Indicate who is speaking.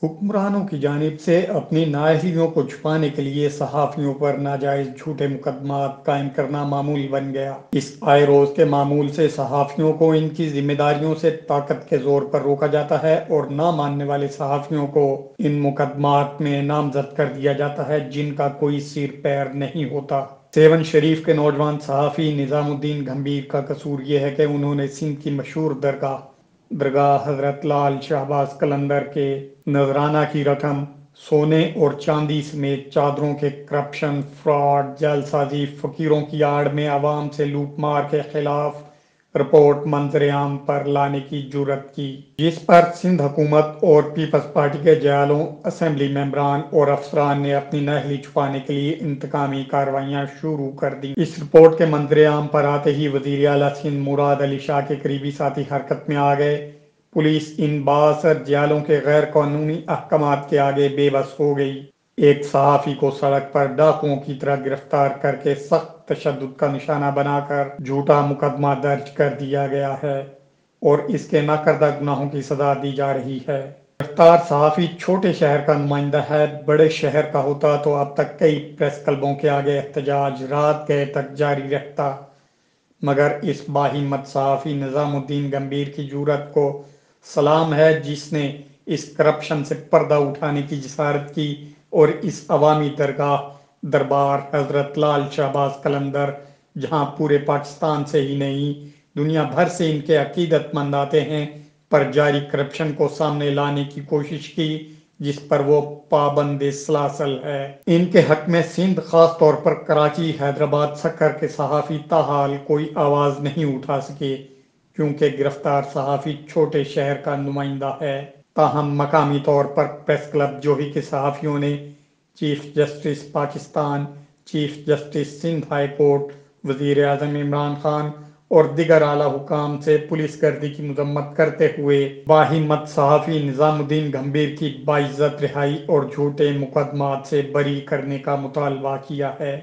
Speaker 1: حکمرانوں کی جانب سے اپنی نااہلیوں کو چھپانے کے لیے صحافیوں پر ناجائز جھوٹے مقدمات قائم کرنا معمول بن گیا۔ اس آئے روز کے معمول سے صحافیوں کو ان کی ذمہ داریوں سے طاقت کے زور پر روکا جاتا ہے اور نہ ماننے والے صحافیوں کو ان مقدمات میں نامزد کر دیا جاتا ہے جن کا کوئی سیر پیر نہیں ہوتا۔ سیون شریف کے نوجوان صحافی نظام الدین گھمبیر کا قصور یہ ہے کہ انہوں نے سندھ کی مشہور درگاہ حضرت لال شہباز قلندر کے نذرانہ کی رقم، سونے اور چاندی سمیت چادروں کے کرپشن، فراڈ، جعل سازی، فقیروں کی آڑ میں عوام سے لوٹ مار کے خلاف رپورٹ منظر عام پر لانے کی جرات کی، جس پر سندھ حکومت اور پیپلز پارٹی کے جیالوں، اسمبلی ممبران اور افسران نے اپنی نااہلی چھپانے کے لیے انتقامی کارروائیاں شروع کر دیں۔ اس رپورٹ کے منظر عام پر آتے ہی وزیر اعلیٰ سندھ مراد علی شاہ کے قریبی ساتھی حرکت میں آ گئے۔ پولیس ان بااثر جیالوں کے غیر قانونی احکامات کے آگے بے بس ہو گئی۔ ایک صحافی کو سڑک پر ڈاکوؤں کی طرح گرفتار کر کے سخت تشدد کا نشانہ بنا کر جھوٹا مقدمہ درج کر دیا گیا ہے اور اس کے ناکردہ گناہوں کی سزا دی جا رہی ہے۔ گرفتار صحافی چھوٹے شہر کا نمائندہ ہے، بڑے شہر کا ہوتا تو اب تک کئی پریس کلبوں کے آگے احتجاج رات گئے تک جاری رہتا، مگر اس باہمت صحافی نظام الدین گھمبیر کی جرات کو سلام ہے جس نے اس کرپشن سے پردہ اٹھانے کی جسارت کی اور اس عوامی دربار حضرت لال شہباز قلندر، جہاں پورے پاکستان سے ہی نہیں دنیا بھر سے ان کے عقیدت مند آتے ہیں، پر جاری کرپشن کو سامنے لانے کی کوشش کی جس پر وہ پابند سلاسل ہے۔ ان کے حق میں سندھ، خاص طور پر کراچی، حیدرآباد، سکر کے صحافی تاحال کوئی آواز نہیں اٹھا سکے کیونکہ گرفتار صحافی چھوٹے شہر کا نمائندہ ہے۔ تاہم مقامی طور پر پریس کلب جوہی کے صحافیوں نے chief justice Pakistan, chief justice Sindh high court, وزیر اعظم عمران خان اور دیگر اعلیٰ حکام سے پولیس گردی کی مذمت کرتے ہوئے باہمت صحافی نظام الدین گھمبیر کی باعزت رہائی اور جھوٹے مقدمات سے بری کرنے کا مطالبہ کیا ہے۔